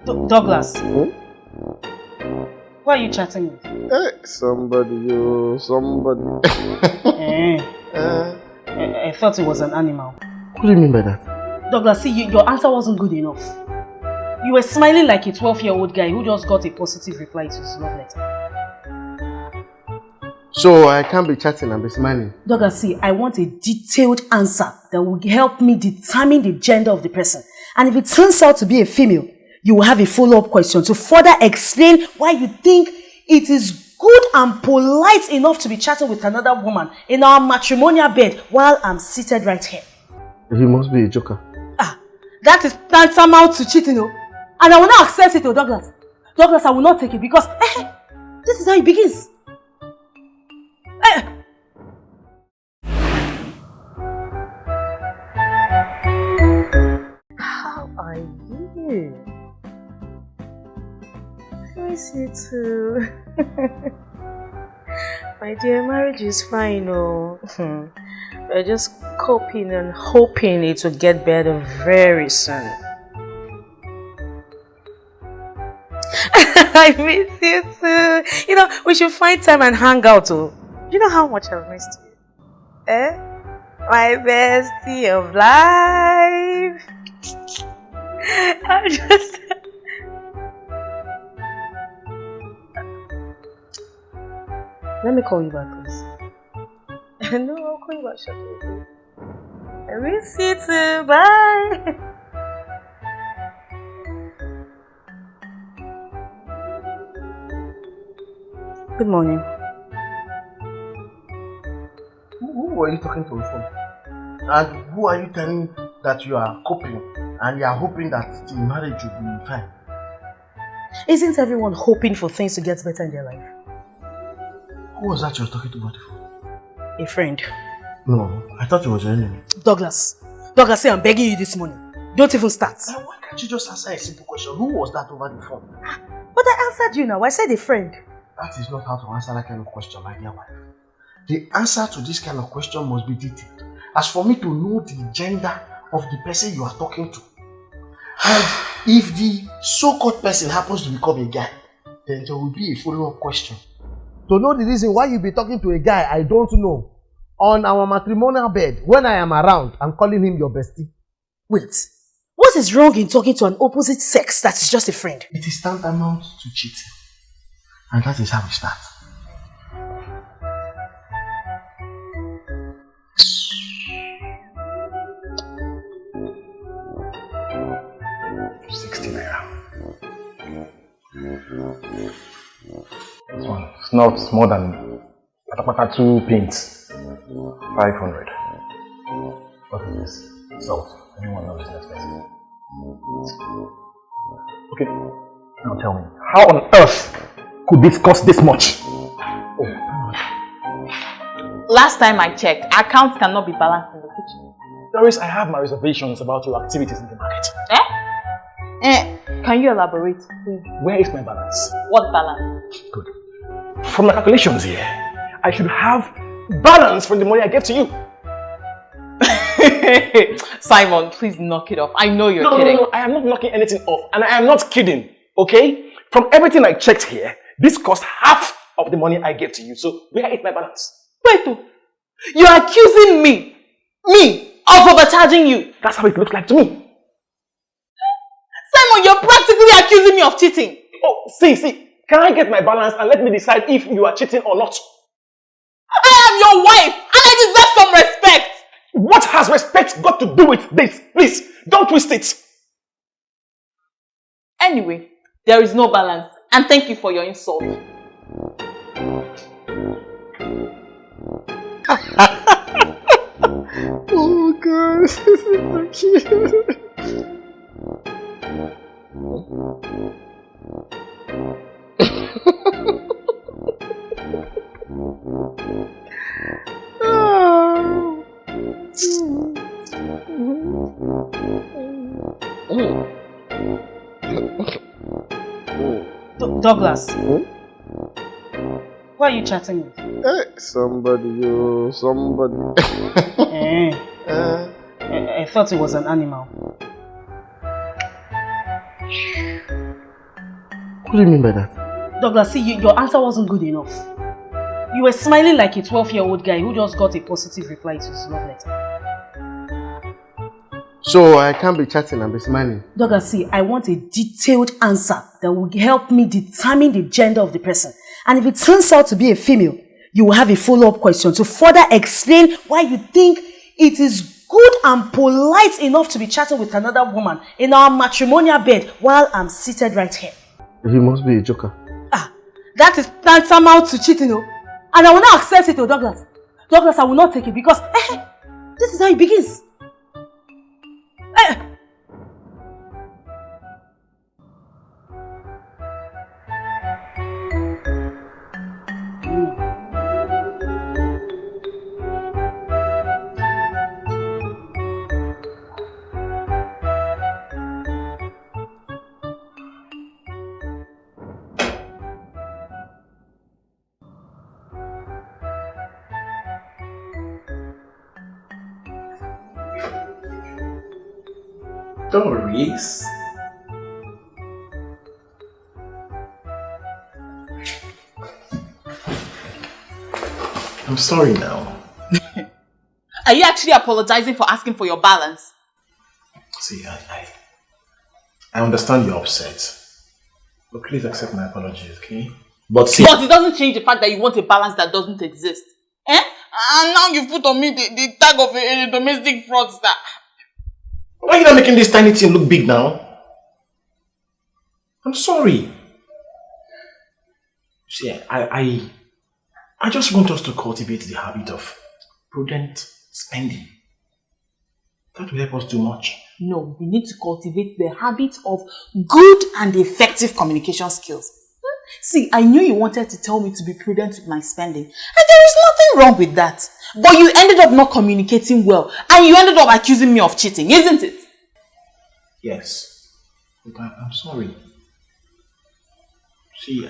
Douglas. Who are you chatting with? Somebody. I thought it was an animal. What do you mean by that? Douglas, see, your answer wasn't good enough. You were smiling like a 12-year-old guy who just got a positive reply to his love letter. So I can't be chatting and be smiling? Douglas, see, I want a detailed answer that will help me determine the gender of the person. And if it turns out to be a female, you will have a follow-up question to further explain why you think it is good and polite enough to be chatting with another woman in our matrimonial bed while I'm seated right here. He must be a joker. That is tantamount to cheating, and I will not accept it, Douglas. Douglas, I will not take it because this is how it begins. How are you? I miss you too. My dear, marriage is fine, We're just coping and hoping it will get better very soon. I miss you too. We should find time and hang out, You know how much I've missed you? My bestie of life. I'm just... Let me call you back, please. No, I'll call you back shortly. I miss you too. Bye. Good morning. Who are you talking to on the phone? And who are you telling that you are coping and you are hoping that the marriage will be fine? Isn't everyone hoping for things to get better in their life? Who was that you were talking to on the phone? A friend. No, I thought it was your enemy. Douglas, say I'm begging you this morning. Don't even start. Why can't you just answer a simple question? Who was that over the phone? But I answered you now. I said a friend. That is not how to answer that kind of question, my dear wife. The answer to this kind of question must be detailed. As for me to know the gender of the person you are talking to. And if the so-called person happens to become a guy, then there will be a follow-up question. To know the reason why you be talking to a guy I don't know on our matrimonial bed when I am around and calling him your bestie. Wait, what is wrong in talking to an opposite sex that is just a friend? It is tantamount to cheating. And that is how we start. This one, it's not more than 2 pints. 500. What is this? Salt. Anyone knows it's expensive. Okay, now tell me, how on earth could this cost this much? Last time I checked, accounts cannot be balanced in the kitchen. Doris, I have my reservations about your activities in the market. Can you elaborate, please? Where is my balance? What balance? Good. From the calculations here, I should have balance from the money I gave to you. Simon, please knock it off. I know you're kidding. No, I am not knocking anything off, and I am not kidding, okay? From everything I checked here, this cost half of the money I gave to you. So where is my balance? Wait, you're accusing me of overcharging you. That's how it looks like to me. Simon, you're practically accusing me of cheating. Oh, see, can I get my balance and let me decide if you are cheating or not? I am your wife and I deserve some respect. What has respect got to do with this? Please, don't twist it. Anyway, there is no balance, and thank you for your insult. Oh God, this is so cute. Douglas, who are you chatting with? Somebody. I thought it was an animal. do you mean by that? Douglas, see, your answer wasn't good enough. You were smiling like a 12-year-old guy who just got a positive reply to his love letter. So I can't be chatting and be smiling? Douglas, see, I want a detailed answer that will help me determine the gender of the person. And if it turns out to be a female, you will have a follow-up question to further explain why you think it is good and polite enough to be chatting with another woman in our matrimonial bed while I'm seated right here. He must be a joker. That is tantamount to cheating, and I will not accept it, Douglas. Douglas, I will not take it because this is how it begins. Doris? I'm sorry now. Are you actually apologizing for asking for your balance? See, I understand you're upset. But please accept my apologies, okay? But see... But it doesn't change the fact that you want a balance that doesn't exist. And now you've put on me the tag of a domestic fraudster. Why are you not making this tiny thing look big now? I'm sorry. See, I just want us to cultivate the habit of prudent spending. That will help us do much. No, we need to cultivate the habit of good and effective communication skills. See, I knew you wanted to tell me to be prudent with my spending, and there is nothing wrong with that. But you ended up not communicating well, and you ended up accusing me of cheating, isn't it? Yes, but I'm sorry. See,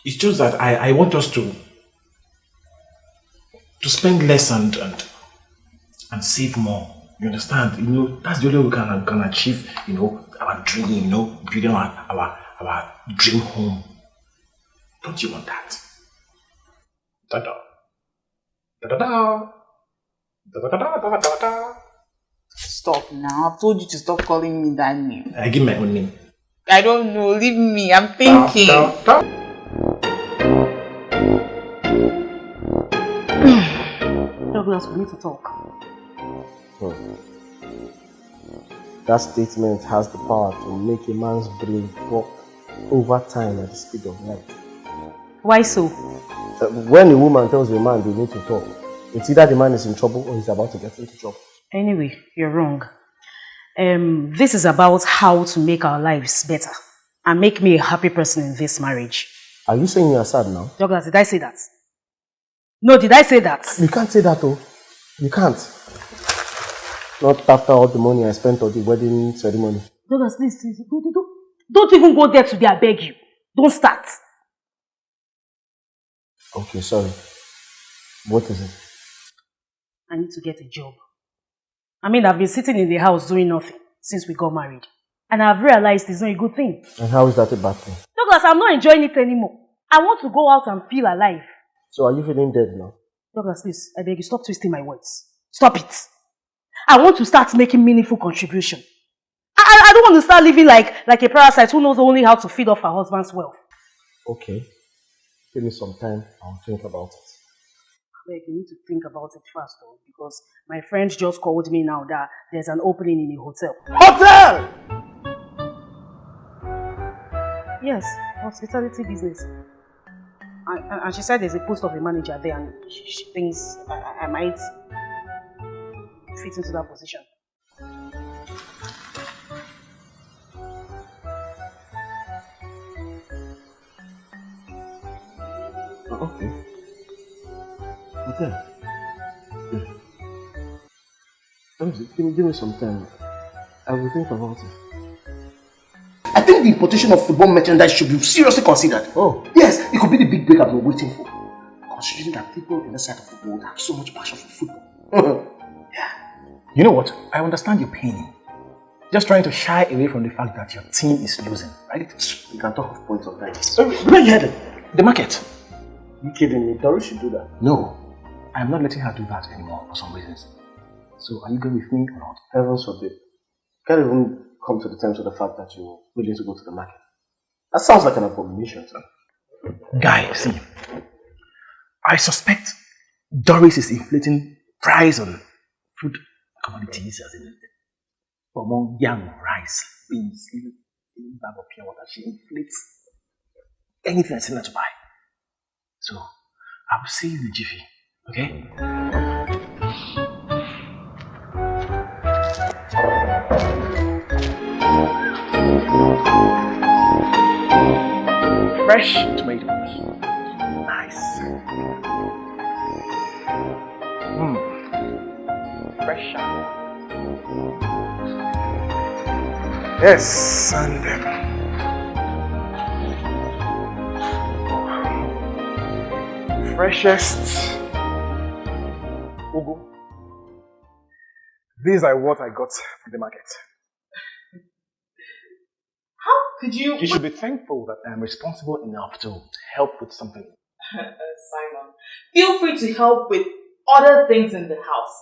it's just that I want us to spend less and save more. You understand? You know, that's the only way we can achieve, you know, our dream, you know, building our dream home. Don't you want that? Da-da. Da-da-da. Da-da-da-da-da-da-da. Stop now. I've told you to stop calling me that name. I give my own name. I don't know. Leave me. I'm thinking. Douglas, we need to talk. That statement has the power to make a man's brain work over time at the speed of light. Why so? When a woman tells a man they need to talk, it's either the man is in trouble or he's about to get into trouble. Anyway, you're wrong. This is about how to make our lives better and make me a happy person in this marriage. Are you saying you're sad now? Douglas, did I say that? No, did I say that? You can't say that, oh. You can't. Not after all the money I spent on the wedding ceremony. Douglas, please, don't even go there today, I beg you. Don't start. Okay, sorry. What is it? I need to get a job. I mean, I've been sitting in the house doing nothing since we got married. And I've realized it's not a good thing. And how is that a bad thing? Douglas, I'm not enjoying it anymore. I want to go out and feel alive. So are you feeling dead now? Douglas, please, I beg you, stop twisting my words. Stop it. I want to start making meaningful contribution. I don't want to start living like a parasite who knows only how to feed off her husband's wealth. Okay. Give me some time, I'll think about it. Like, you need to think about it fast, though, because my friend just called me now that there's an opening in a hotel. Hotel! Yes, hospitality business. And she said there's a post of a manager there, and she thinks I might fit into that position. Okay. Hotel. Yeah. Give me some time. I will think about it. I think the importation of football merchandise should be seriously considered. Oh. Yes, it could be the big break I've been waiting for. Considering that people on the side of the world have so much passion for football. You know what? I understand your pain. Just trying to shy away from the fact that your team is losing, right? can talk of points of time. Where you headed? The market. You kidding me? Doris should do that. No, I am not letting her do that anymore for some reasons. So are you going with me or not? Heavens forbid. Can't even come to the terms of the fact that you're willing to go to the market. That sounds like an abomination, sir. Guy, see, I suspect Doris is inflating price on food commodities as in among yam, rice, beans, even bag of pure water. She inflates anything I send her to buy. So I will see you in a jiffy, okay? Fresh tomatoes. Nice. Fresh. Yes, and freshest ugu. These are what I got from the market. How could you... You should be thankful that I am responsible enough to help with something. Simon, feel free to help with other things in the house.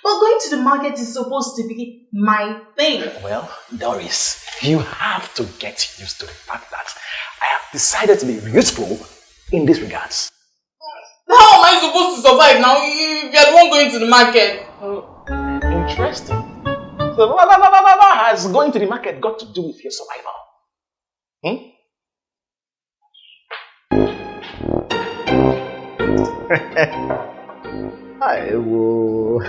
But going to the market is supposed to be my thing. Well, Doris, you have to get used to the fact that I have decided to be useful in these regards. How am I supposed to survive now if you're the one going to the market? Interesting. So what has going to the market got to do with your survival? I will.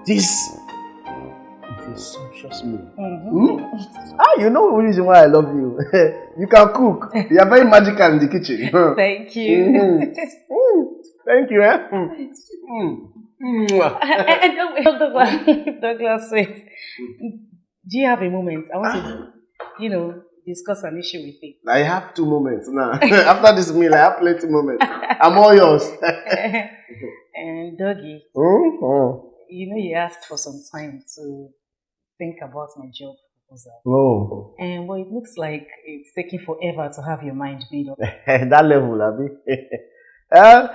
This is a sumptuous meal. You know the reason why I love you. You can cook. You are very magical in the kitchen. Thank you. Thank you, eh? Douglas, wait. Do you have a moment? I want to, discuss an issue with you. I have 2 moments now. After this meal, I have plenty moments. I'm all yours. And Dougie, you asked for some time to think about my job proposal. Oh. And it looks like it's taking forever to have your mind made up. That level, Abi. I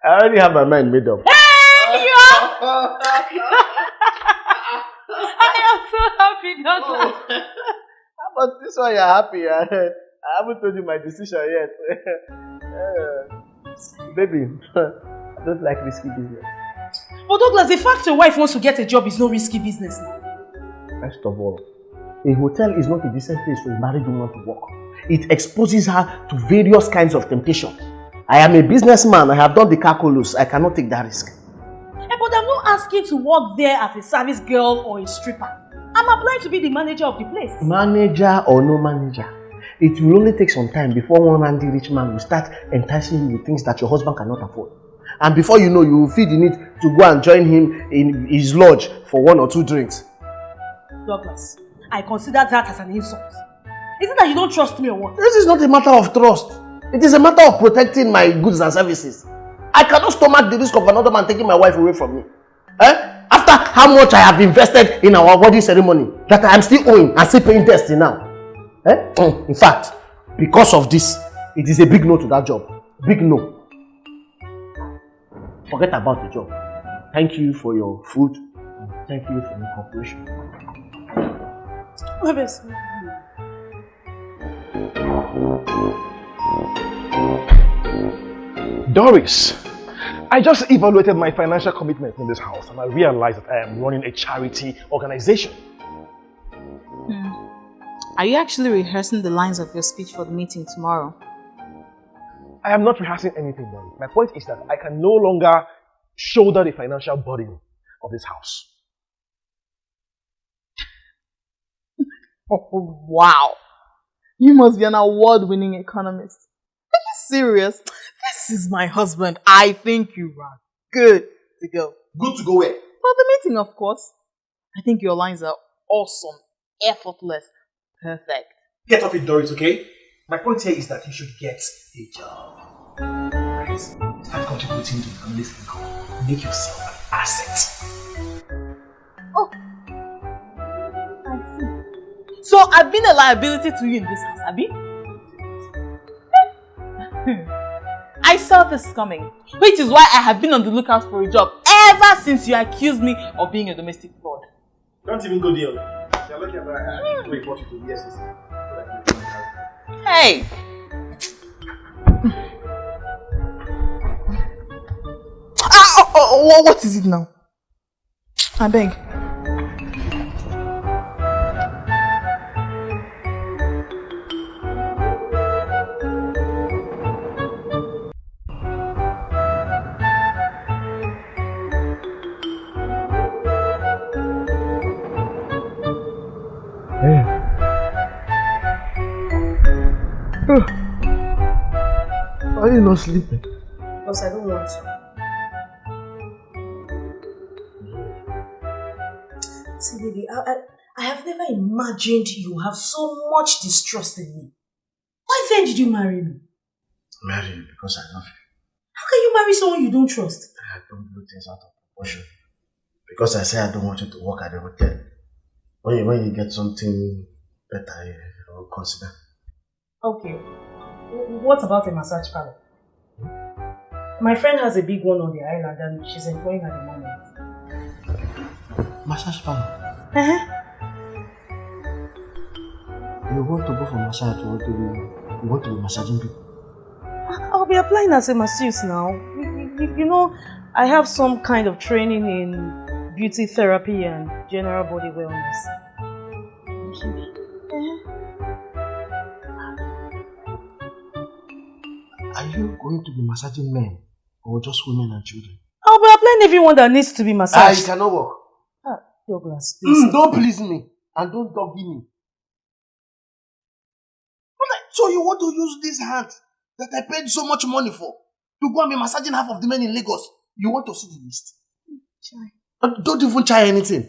already have my mind made up. Hey, I am so happy, Douglas. But this one you're happy. I haven't told you my decision yet. Baby, I don't like risky business. But Douglas, the fact your wife wants to get a job is no risky business now. First of all, a hotel is not a decent place for a married woman to work. It exposes her to various kinds of temptations. I am a businessman. I have done the calculus. I cannot take that risk. But I'm not asking to work there as a service girl or a stripper. I'm applying to be the manager of the place. Manager or no manager, it will only take some time before one handy rich man will start enticing you with things that your husband cannot afford. And before you know, you will feel the need to go and join him in his lodge for 1 or 2 drinks. Douglas, I consider that as an insult. Is it that you don't trust me or what? This is not a matter of trust. It is a matter of protecting my goods and services. I cannot stomach the risk of another man taking my wife away from me. After how much I have invested in our wedding ceremony that I am still owing and still paying debts now. In fact, because of this, it is a big no to that job. Big no. Forget about the job. Thank you for your food. Thank you for your cooperation. Doris, I just evaluated my financial commitment in this house and I realized that I am running a charity organization. Are you actually rehearsing the lines of your speech for the meeting tomorrow? I am not rehearsing anything, Doris. My point is that I can no longer shoulder the financial burden of this house. Oh, wow. You must be an award-winning economist. Are you serious? This is my husband. I think you are good to go. Good to go where? For the meeting, of course. I think your lines are awesome, effortless, perfect. Get off it, Doris, okay? My point here is that you should get a job. Right? Start contributing to the family's income. Make yourself an asset. So I've been a liability to you in this house, Abi? I saw this coming, which is why I have been on the lookout for a job ever since you accused me of being a domestic fraud. Don't even go there. You're lucky about I report you to the SEC. Hey! What is it now? I beg. Are you not sleeping? Because I don't want to. See, baby, I have never imagined you have so much distrust in me. Why then did you marry me? Marry you because I love you. How can you marry someone you don't trust? I don't blow things out of proportion. Because I say I don't want you to work at the hotel. When you get something better, I'll consider. Okay. What about a massage parlor? My friend has a big one on the island and she's employing at the moment. Massage parlor? Uh-huh. You want to go for massage, you want to be massaging people? I'll be applying as a masseuse now. You know, I have some kind of training in beauty therapy and general body wellness. Are you going to be massaging men or just women and children? I'll be applying everyone that needs to be massaged. I cannot work. Douglas, please. Don't please me and don't doggy me. So you want to use this hand that I paid so much money for to go and be massaging half of the men in Lagos? You want to see the list? Don't even try anything.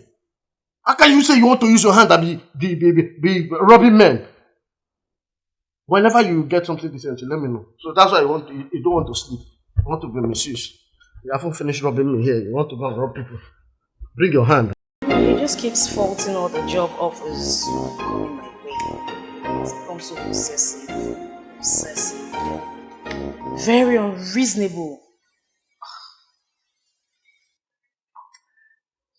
How can you say you want to use your hand and be robbing men? Whenever you get something decent, let me know. So that's why you don't want to sleep. You want to be misuse. You haven't finished robbing me here. You want to go and rob people. Bring your hand. He just keeps faulting all the job offers going my way. He's become so possessive. Very unreasonable.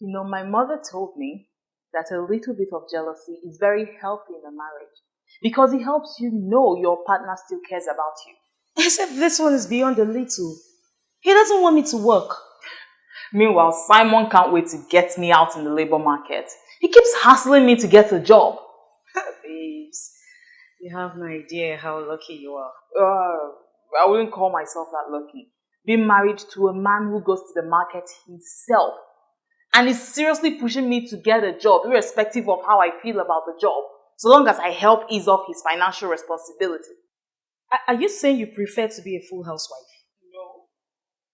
You know, my mother told me that a little bit of jealousy is very healthy in a marriage because it helps you know your partner still cares about you. Except this one is beyond a little. He doesn't want me to work. Meanwhile, Simon can't wait to get me out in the labor market. He keeps hassling me to get a job. Babes, you have no idea how lucky you are. I wouldn't call myself that lucky. Being married to a man who goes to the market himself and is seriously pushing me to get a job, irrespective of how I feel about the job, so long as I help ease off his financial responsibility. Are you saying you prefer to be a full housewife? No.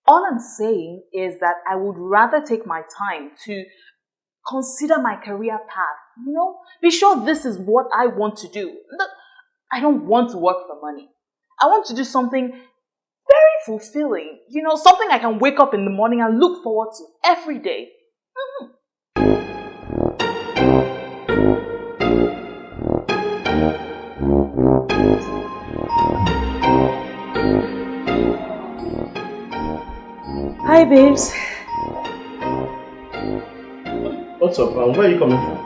All I'm saying is that I would rather take my time to consider my career path, be sure this is what I want to do. I don't want to work for money. I want to do something very fulfilling, something I can wake up in the morning and look forward to every day. Hi, babes. What's up, man? Where are you coming from?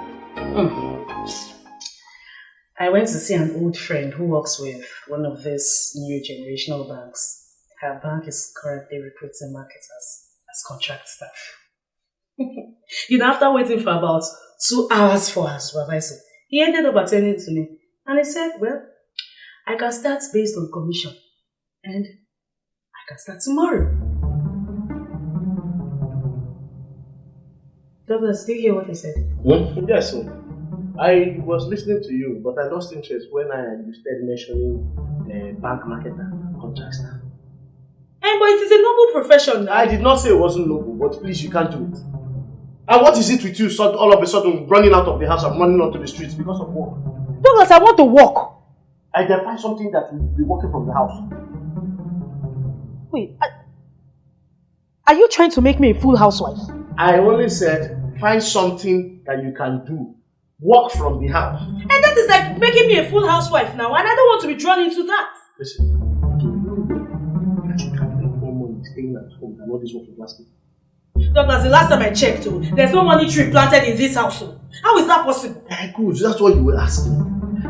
I went to see an old friend who works with one of these new generational banks. Her bank is currently recruiting marketers as contract staff. After waiting for about 2 hours for her supervisor, he ended up attending to me. And he said, well, I can start based on commission. And I can start tomorrow. Douglas, did you hear what he said? Yes, I was listening to you, but I lost interest when you started mentioning bank marketer, contract staff. But it is a noble profession now. I did not say it wasn't noble, but please, you can't do it. And what is it with you all of a sudden running out of the house and running onto the streets because of work? Douglas, I want to work. I can find something that will be working from the house. Wait, are you trying to make me a full housewife? I only said find something that you can do work from the house. And that is like making me a full housewife now, and I don't want to be drawn into that. Listen, do you know that you can make more money staying at home than all this work for last week? Douglas, the last time I checked, there's no money tree planted in this house. How is that possible? Good, that's what you were asking.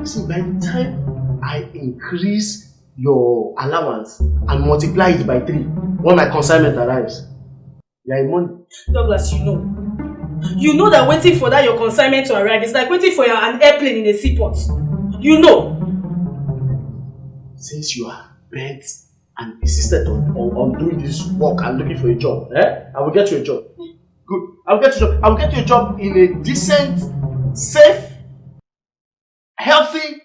See, by the time I increase your allowance and multiply it by 3 when my consignment arrives, you are in money. Douglas, you know that waiting for that your consignment to arrive is like waiting for an airplane in a seaport. You know. Since you are bent and insisted on doing this work and looking for a job, I will get you a job. Good. I will get you a job in a decent, safe, healthy,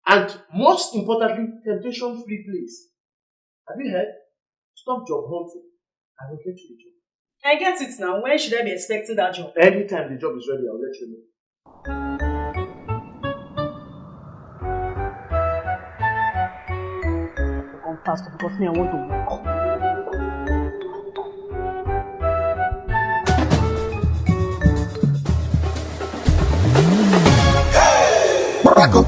and most importantly, temptation-free place. Have you heard? Stop job hunting. I will get you a job. I get it now. When should I be expecting that job? Anytime the job is ready, I'll let you know. Come faster because me, I want to work. Mango.